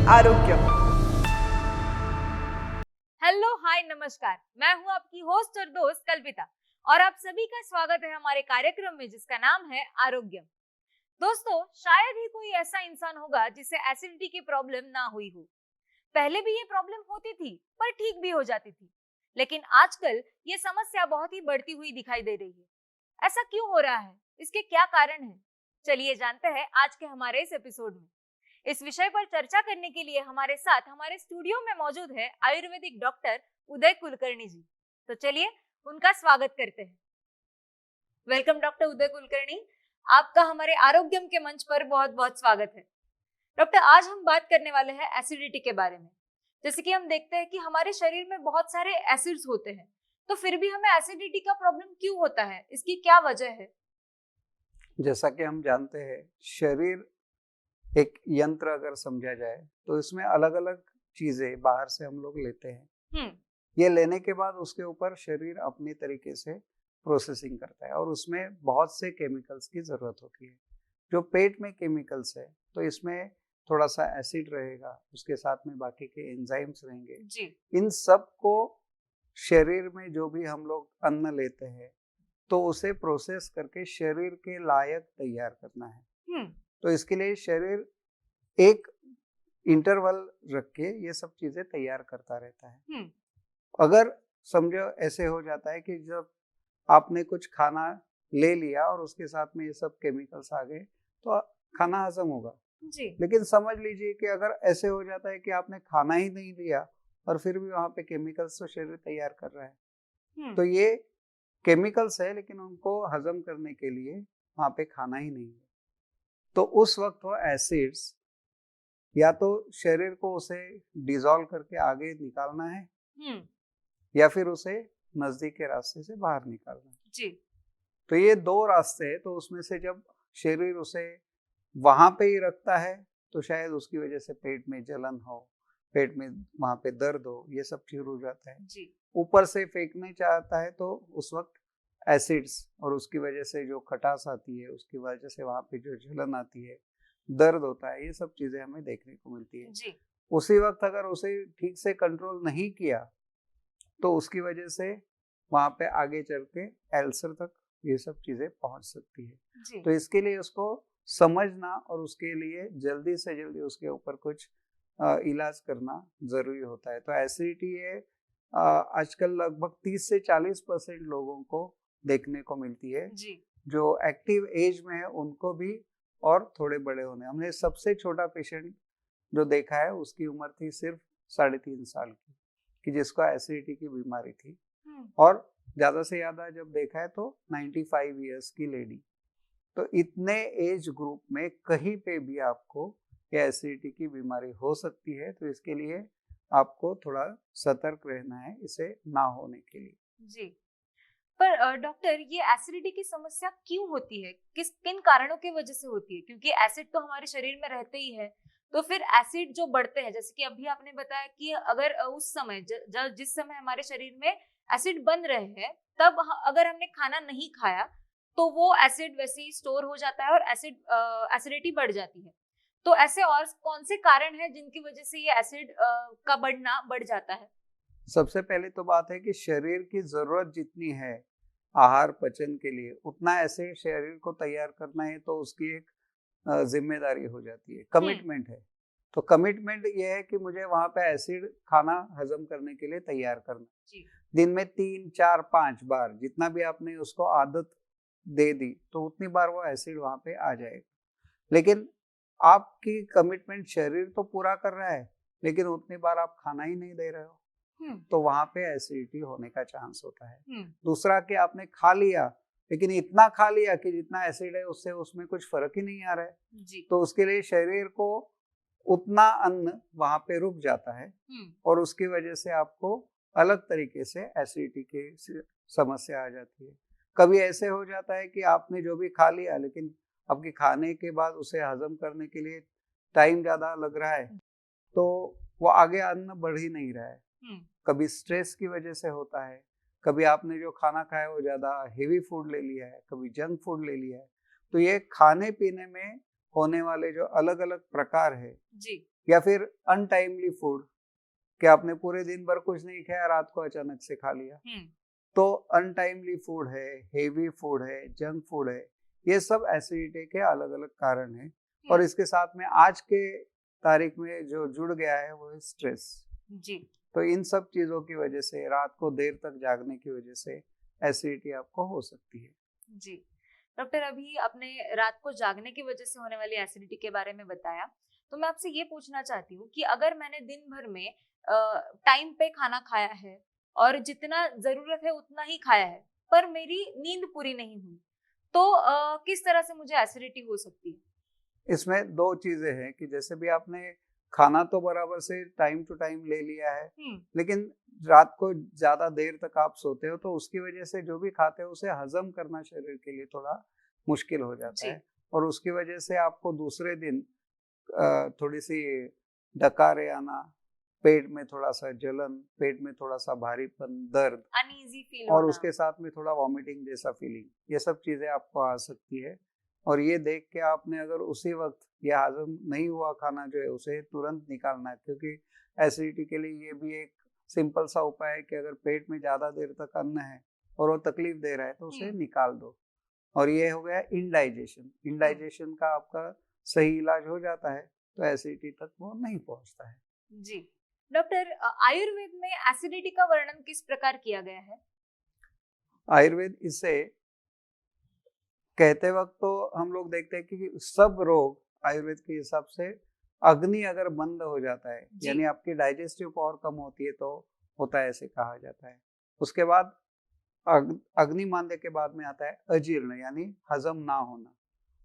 आरोग्य। हेलो, हाय, नमस्कार। मैं हूं आपकी होस्ट और दोस्त कल्पिता और आप सभी का स्वागत है हमारे कार्यक्रम में जिसका नाम है आरोग्य। दोस्तों, शायद ही कोई ऐसा इंसान होगा जिसे एसिडिटी की प्रॉब्लम ना हुई हो। पहले भी ये प्रॉब्लम होती थी पर ठीक भी हो जाती थी, लेकिन आजकल ये समस्या बहुत ही बढ़ती हुई दिखाई दे रही है। ऐसा क्यों हो रहा है? इसके क्या कारण हैं? चलिए जानते हैं आज के हमारे इस एपिसोड में। इस विषय पर चर्चा करने के लिए हमारे साथ हमारे स्टूडियो में मौजूद है आयुर्वेदिक डॉक्टर उदय कुलकर्णी जी। तो चलिए उनका स्वागत करते हैं। वेलकम डॉक्टर उदय कुलकर्णी, आपका हमारे आरोग्यम के मंच पर बहुत बहुत स्वागत है। डॉक्टर, आज हम बात करने वाले हैं एसिडिटी के बारे में। जैसे कि हम देखते हैं कि हमारे शरीर में बहुत सारे एसिड्स होते हैं, तो फिर भी हमें एसिडिटी का प्रॉब्लम क्यों होता है? इसकी क्या वजह है? जैसा कि हम जानते हैं, शरीर एक यंत्र अगर समझा जाए तो इसमें अलग अलग चीजें बाहर से हम लोग लेते हैं। ये लेने के बाद उसके ऊपर शरीर अपनी तरीके से प्रोसेसिंग करता है और उसमें बहुत से केमिकल्स की जरूरत होती है। जो पेट में केमिकल्स है तो इसमें थोड़ा सा एसिड रहेगा, उसके साथ में बाकी के एंजाइम्स रहेंगे जी। इन सब को शरीर में जो भी हम लोग अन्न लेते हैं तो उसे प्रोसेस करके शरीर के लायक तैयार करना है। तो इसके लिए शरीर एक इंटरवल रख के ये सब चीजें तैयार करता रहता है। अगर समझो ऐसे हो जाता है कि जब आपने कुछ खाना ले लिया और उसके साथ में ये सब केमिकल्स आ गए तो खाना हजम होगा जी। लेकिन समझ लीजिए कि अगर ऐसे हो जाता है कि आपने खाना ही नहीं लिया और फिर भी वहां पे केमिकल्स तो शरीर तैयार कर रहा है, तो ये केमिकल्स है लेकिन उनको हजम करने के लिए वहां पे खाना ही नहीं है। तो उस वक्त वो एसिड्स या तो शरीर को उसे डिसॉल्व करके आगे निकालना है या फिर उसे नजदीक के रास्ते से बाहर निकालना है। जी। तो ये दो रास्ते हैं। तो उसमें से जब शरीर उसे वहां पे ही रखता है तो शायद उसकी वजह से पेट में जलन हो, पेट में वहां पे दर्द हो, ये सब शुरू हो जाता है। जी। ऊपर से फेंकने चाहता है तो उस वक्त एसिड्स और उसकी वजह से जो खटास आती है, उसकी वजह से वहां पे जो जलन आती है, दर्द होता है, ये सब चीजें हमें देखने को मिलती है। जी। उसी वक्त अगर उसे ठीक से कंट्रोल नहीं किया तो उसकी वजह से वहां पे आगे चल के अल्सर तक ये सब चीजें पहुंच सकती है। जी। तो इसके लिए उसको समझना और उसके लिए जल्दी से जल्दी उसके ऊपर कुछ इलाज करना जरूरी होता है। तो एसिडिटी है आजकल लगभग 30 से 40% लोगों को देखने को मिलती है। जी। जो एक्टिव एज में है उनको भी और थोड़े बड़े होने। हमने सबसे छोटा पेशेंट जो देखा है उसकी उम्र थी सिर्फ 3.5 साल की, कि जिसको एसिडिटी की बीमारी थी। और ज्यादा से ज्यादा जब देखा है तो 95 ईयर्स की लेडी। तो इतने एज ग्रुप में कहीं पे भी आपको ये एसिडिटी की बीमारी हो सकती है। तो इसके लिए आपको थोड़ा सतर्क रहना है इसे ना होने के लिए। जी। पर डॉक्टर, ये एसिडिटी की समस्या क्यों होती है? किन कारणों की वजह से होती है? क्योंकि एसिड तो हमारे शरीर में रहते ही है, तो फिर एसिड जो बढ़ते हैं, जैसे कि अभी आपने बताया कि अगर उस समय जिस समय हमारे शरीर में एसिड बन रहे हैं तब अगर हमने खाना नहीं खाया तो वो एसिड वैसे ही स्टोर हो जाता है और एसिडिटी बढ़ जाती है। तो ऐसे और कौन से कारण हैं जिनकी वजह से ये एसिड का बढ़ना बढ़ जाता है? सबसे पहले तो बात है कि शरीर की जरूरत जितनी है आहार पचन के लिए उतना एसिड शरीर को तैयार करना है, तो उसकी एक जिम्मेदारी हो जाती है, कमिटमेंट है। तो कमिटमेंट ये है कि मुझे वहां पे एसिड खाना हजम करने के लिए तैयार करना। जी। दिन में 3, 4, 5 बार जितना भी आपने उसको आदत दे दी तो उतनी बार वो एसिड वहां पे आ जाएगा। लेकिन आपकी कमिटमेंट शरीर तो पूरा कर रहा है लेकिन उतनी बार आप खाना ही नहीं दे रहे हो, तो वहां पे एसिडिटी होने का चांस होता है। दूसरा कि आपने खा लिया लेकिन इतना खा लिया कि जितना एसिड है उससे उसमें कुछ फर्क ही नहीं आ रहा है, तो उसके लिए शरीर को उतना अन्न वहां पे रुक जाता है और उसकी वजह से आपको अलग तरीके से एसिडिटी की समस्या आ जाती है। कभी ऐसे हो जाता है कि आपने जो भी खा लिया लेकिन आपके खाने के बाद उसे हजम करने के लिए टाइम ज्यादा लग रहा है, तो वो आगे अन्न बढ़ ही नहीं रहा है। कभी स्ट्रेस की वजह से होता है, कभी आपने जो खाना खाया वो ज्यादा हेवी फूड ले लिया है, कभी जंक फूड ले लिया है। तो ये खाने पीने में होने वाले जो अलग अलग प्रकार है जी, या फिर अनटाइमली फूड, कि आपने पूरे दिन भर कुछ नहीं खाया, रात को अचानक से खा लिया, तो अनटाइमली फूड है, हेवी फूड है, जंक फूड है, ये सब एसिडिटी के अलग अलग कारण हैं। और इसके साथ में आज के तारीख में जो जुड़ गया है वो है स्ट्रेस जी। तो इन सब चीजों की वजह से, रात को देर तक जागने की वजह से एसिडिटी आपको हो सकती है। जी डॉक्टर, अभी आपने रात को जागने की वजह से होने वाली एसिडिटी के बारे में बताया, तो मैं आपसे ये पूछना चाहती हूँ कि अगर मैंने दिन भर में टाइम पे खाना खाया है और जितना जरूरत है उतना ही खाया है, पर मेरी नींद पूरी नहीं हुई, तो किस तरह से मुझे एसिडिटी हो सकती है? इसमें दो चीजें हैं कि जैसे भी आपने खाना तो बराबर से टाइम टू टाइम ले लिया है, लेकिन रात को ज्यादा देर तक आप सोते हो, तो उसकी वजह से जो भी खाते हो उसे हजम करना शरीर के लिए थोड़ा मुश्किल हो जाता है, और उसकी वजह से आपको दूसरे दिन थोड़ी सी डकारे आना, पेट में थोड़ा सा जलन, पेट में थोड़ा सा भारीपन, दर्द, अनईजी फील और होना। उसके साथ में थोड़ा वॉमिटिंग जैसा फीलिंग, ये सब चीजें आपको आ सकती है। और ये देख के आपने अगर उसी वक्त ये हजम नहीं हुआ खाना जो है उसे तुरंत निकालना है, क्योंकि एसिडिटी के लिए ये भी एक सिंपल सा उपाय है कि अगर पेट में ज्यादा देर तक अन्न है और वो तकलीफ दे रहा है तो उसे निकाल दो। और ये हो गया इंडाइजेशन। इंडाइजेशन का आपका सही इलाज हो जाता है तो एसिडिटी तक वो नहीं पहुंचता है। जी डॉक्टर, आयुर्वेद में एसिडिटी का वर्णन किस प्रकार किया गया है? आयुर्वेद इसे कहते वक्त तो हम लोग देखते हैं कि सब रोग आयुर्वेद के हिसाब से, अग्नि अगर बंद हो जाता है, यानी आपकी डाइजेस्टिव पावर कम होती है तो होता है, ऐसे कहा जाता है। उसके बाद अग्नि मांद्य के बाद में आता है अजीर्ण, यानी हजम ना होना,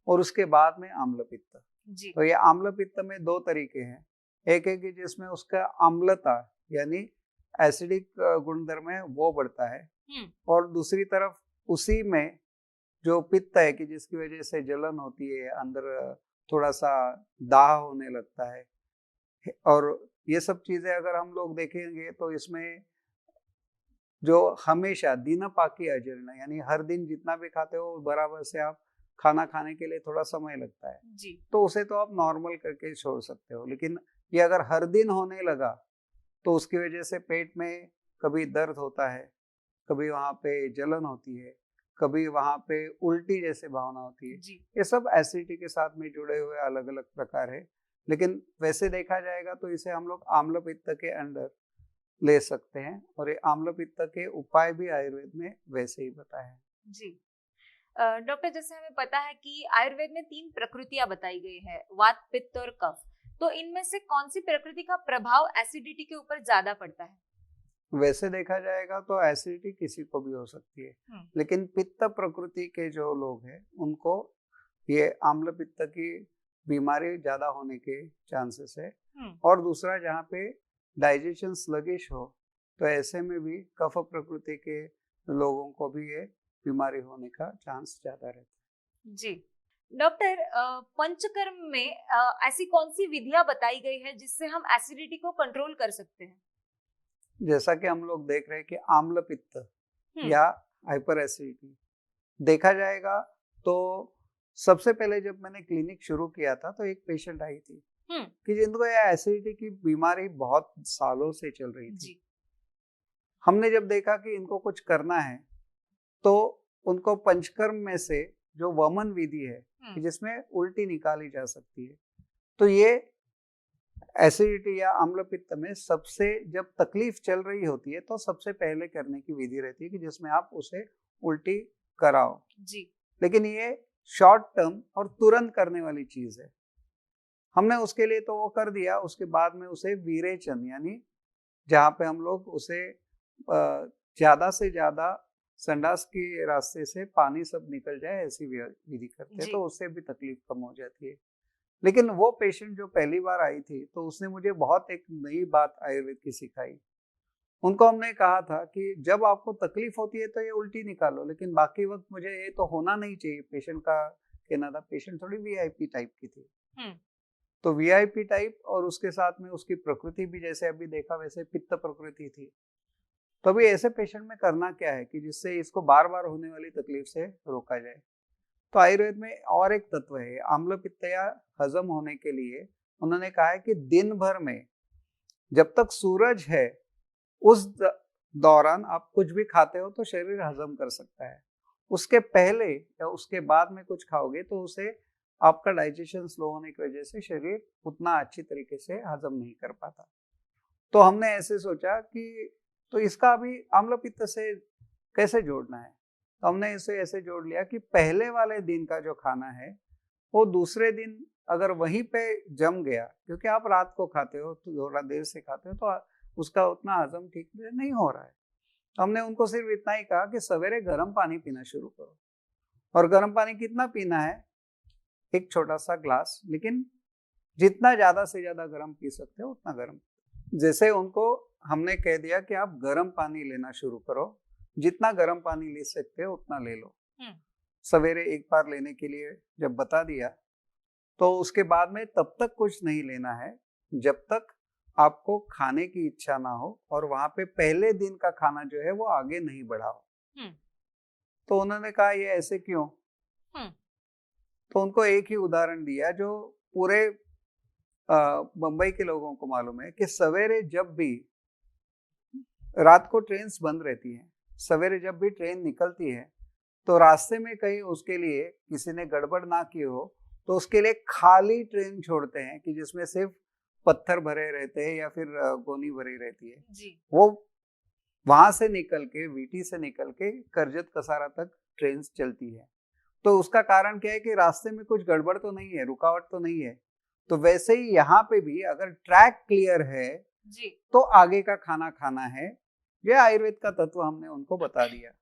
और उसके बाद में आम्ल पित्त। तो ये आम्ल पित्त में दो तरीके हैं। एक है कि जिसमें उसका अम्लता यानी एसिडिक गुणधर्म है वो बढ़ता है, और दूसरी तरफ उसी में जो पित्त है कि जिसकी वजह से जलन होती है, अंदर थोड़ा सा दाह होने लगता है, और ये सब चीजें अगर हम लोग देखेंगे तो इसमें जो हमेशा दिन पाकी अजीर्ण, यानी हर दिन जितना भी खाते हो बराबर से आप खाना खाने के लिए थोड़ा समय लगता है जी। तो उसे तो आप नॉर्मल करके छोड़ सकते हो। लेकिन ये अगर हर दिन होने लगा तो उसकी वजह से पेट में कभी दर्द होता है, कभी वहाँ पे जलन होती है, कभी वहाँ पे उल्टी जैसे भावना होती है। ये सब एसिडिटी के साथ में जुड़े हुए अलग अलग प्रकार है, लेकिन वैसे देखा जाएगा तो इसे हम लोग आम्ल पित्त के अंडर ले सकते हैं, और ये आम्ल पित्त के उपाय भी आयुर्वेद में वैसे ही बताए हैं। जी डॉक्टर, जैसे हमें पता है कि आयुर्वेद में 3 प्रकृतियां बताई गई है, वात, पित्त और कफ, तो इनमें से कौन सी प्रकृति का प्रभाव एसिडिटी के ऊपर ज्यादा पड़ता है? वैसे देखा जाएगा तो एसिडिटी किसी को भी हो सकती है, लेकिन पित्त प्रकृति के जो लोग हैं उनको ये आम्ल पित्त की बीमारी ज्यादा होने के चांसेस है। और दूसरा, जहाँ पे डाइजेशन स्लगिश हो तो ऐसे में भी कफ प्रकृति के लोगों को भी ये बीमारी होने का चांस ज्यादा रहता है। जी डॉक्टर, पंचकर्म में ऐसी कौन सी विधियां बताई गई है जिससे हम एसिडिटी को कंट्रोल कर सकते हैं? जैसा कि हम लोग देख रहे हैं कि आम्ल पित्त या हाइपर एसिडिटी देखा जाएगा तो सबसे पहले जब मैंने क्लिनिक शुरू किया था तो एक पेशेंट आई थी कि जिनको यह एसिडिटी की बीमारी बहुत सालों से चल रही थी। हमने जब देखा कि इनको कुछ करना है तो उनको पंचकर्म में से जो वमन विधि है कि जिसमें उल्टी निकाली जा सकती है, तो ये एसिडिटी या अम्ल पित्त में सबसे जब तकलीफ चल रही होती है तो सबसे पहले करने की विधि रहती है कि जिसमें आप उसे उल्टी कराओ जी। लेकिन ये शॉर्ट टर्म और तुरंत करने वाली चीज है। हमने उसके लिए तो वो कर दिया, उसके बाद में उसे विरेचन यानी जहाँ पे हम लोग उसे ज्यादा से ज्यादा संडास के रास्ते से पानी सब निकल जाए ऐसी विधि करते हैं, तो उससे भी तकलीफ कम हो जाती है। लेकिन वो पेशेंट जो पहली बार आई थी तो उसने मुझे बहुत एक नई बात आयुर्वेद की सिखाई। उनको हमने कहा था कि जब आपको तकलीफ होती है तो ये उल्टी निकालो, लेकिन बाकी वक्त मुझे ये तो होना नहीं चाहिए। पेशेंट का कहना था, पेशेंट थोड़ी वीआईपी टाइप की थी, तो वीआईपी टाइप और उसके साथ में उसकी प्रकृति भी जैसे अभी देखा वैसे पित्त प्रकृति थी। तो अभी ऐसे पेशेंट में करना क्या है कि जिससे इसको बार बार होने वाली तकलीफ से रोका जाए। तो आयुर्वेद में और एक तत्व है, आम्ल पित्त या हजम होने के लिए उन्होंने कहा है कि दिन भर में जब तक सूरज है उस दौरान आप कुछ भी खाते हो तो शरीर हजम कर सकता है। उसके पहले या उसके बाद में कुछ खाओगे तो उसे आपका डाइजेशन स्लो होने की वजह से शरीर उतना अच्छी तरीके से हजम नहीं कर पाता। तो हमने ऐसे सोचा कि तो इसका अभी आम्ल पित्त से कैसे जोड़ना है। तो हमने इसे ऐसे जोड़ लिया कि पहले वाले दिन का जो खाना है वो दूसरे दिन अगर वहीं पे जम गया, क्योंकि आप रात को खाते हो तो थोड़ा देर से खाते हो तो उसका उतना हजम ठीक से नहीं हो रहा है। तो हमने उनको सिर्फ इतना ही कहा कि सवेरे गर्म पानी पीना शुरू करो। और गर्म पानी कितना पीना है, एक छोटा सा ग्लास, लेकिन जितना ज्यादा से ज्यादा गर्म पी सकते हो उतना गर्म। जैसे उनको हमने कह दिया कि आप गर्म पानी लेना शुरू करो, जितना गर्म पानी ले सकते हो उतना ले लो। सवेरे एक बार लेने के लिए जब बता दिया तो उसके बाद में तब तक कुछ नहीं लेना है जब तक आपको खाने की इच्छा ना हो और वहां पे पहले दिन का खाना जो है वो आगे नहीं बढ़ाओ। तो उन्होंने कहा ये ऐसे क्यों? तो उनको एक ही उदाहरण दिया जो पूरे मुंबई के लोगों को मालूम है कि सवेरे जब भी रात को ट्रेन बंद रहती है, सवेरे जब भी ट्रेन निकलती है तो रास्ते में कहीं उसके लिए किसी ने गड़बड़ ना की हो तो उसके लिए खाली ट्रेन छोड़ते हैं कि जिसमें सिर्फ पत्थर भरे रहते हैं या फिर गोनी भरी रहती है जी। वो वहां से निकल के वीटी से निकल के करजत कसारा तक ट्रेन चलती है। तो उसका कारण क्या है कि रास्ते में कुछ गड़बड़ तो नहीं है, रुकावट तो नहीं है। तो वैसे ही यहाँ पे भी अगर ट्रैक क्लियर है जी। तो आगे का खाना खाना है। ये आयुर्वेद का तत्व हमने उनको बता दिया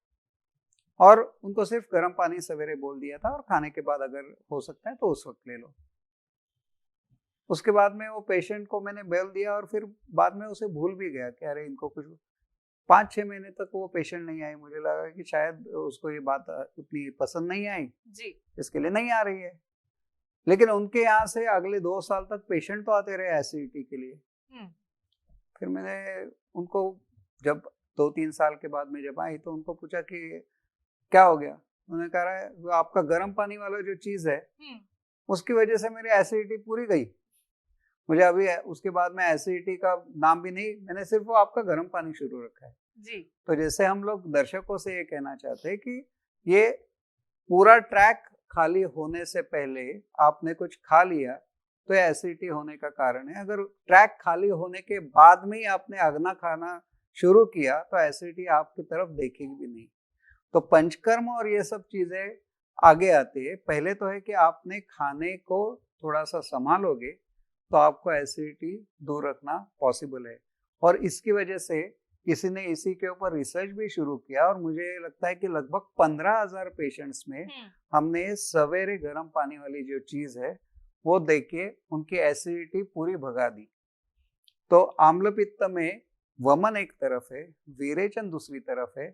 और उनको सिर्फ गर्म पानी सवेरे बोल दिया था और खाने के बाद अगर हो सकता है तो उस वक्त ले लो। उसके बाद में वो पेशेंट को मैंने बोल दिया और फिर बाद में उसे भूल भी गया कि अरे इनको कुछ 5-6 महीने तक वो पेशेंट नहीं आई। मुझे लगा कि शायद उसको ये बात उतनी पसंद नहीं आई जी। इसके लिए नहीं आ रही है। लेकिन उनके यहाँ से अगले 2 साल तक पेशेंट तो आते रहे एसिडिटी के लिए। फिर मैंने उनको जब 2-3 साल के बाद में जब आई तो उनको पूछा कि क्या हो गया। उन्होंने कहा वो आपका गर्म पानी वाला जो चीज है उसकी वजह से मेरी एसिडिटी पूरी गई। मुझे अभी उसके बाद में एसिडिटी का नाम भी नहीं, मैंने सिर्फ वो आपका गर्म पानी शुरू रखा है जी। तो जैसे हम लोग दर्शकों से ये कहना चाहते हैं कि ये पूरा ट्रैक खाली होने से पहले आपने कुछ खा लिया तो एसिडिटी होने का कारण है। अगर ट्रैक खाली होने के बाद में ही आपने अगना खाना शुरू किया तो एसिडिटी आपकी तरफ देखेगी भी नहीं। तो पंचकर्म और ये सब चीजें आगे आती है। पहले तो है कि आपने खाने को थोड़ा सा संभालोगे तो आपको एसिडिटी दूर रखना पॉसिबल है। और इसकी वजह से किसी ने इसी के ऊपर रिसर्च भी शुरू किया और मुझे लगता है कि लगभग 15,000 पेशेंट्स में हमने सवेरे गर्म पानी वाली जो चीज है वो देके उनकी एसिडिटी पूरी भगा दी। तो आम्ल पित्त में वमन एक तरफ है, विरेचन दूसरी तरफ है।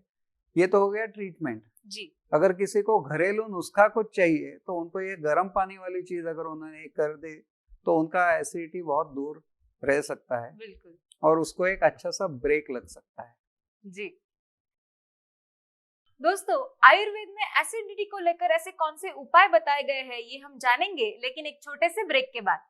ये तो हो गया ट्रीटमेंट जी। अगर किसी को घरेलू नुस्खा कुछ चाहिए तो उनको ये गर्म पानी वाली चीज अगर उन्होंने कर दे तो उनका एसिडिटी बहुत दूर रह सकता है। बिल्कुल। और उसको एक अच्छा सा ब्रेक लग सकता है। जी। दोस्तों, आयुर्वेद में एसिडिटी को लेकर ऐसे कौन से उपाय बताए गए हैं ये हम जानेंगे, लेकिन एक छोटे से ब्रेक के बाद।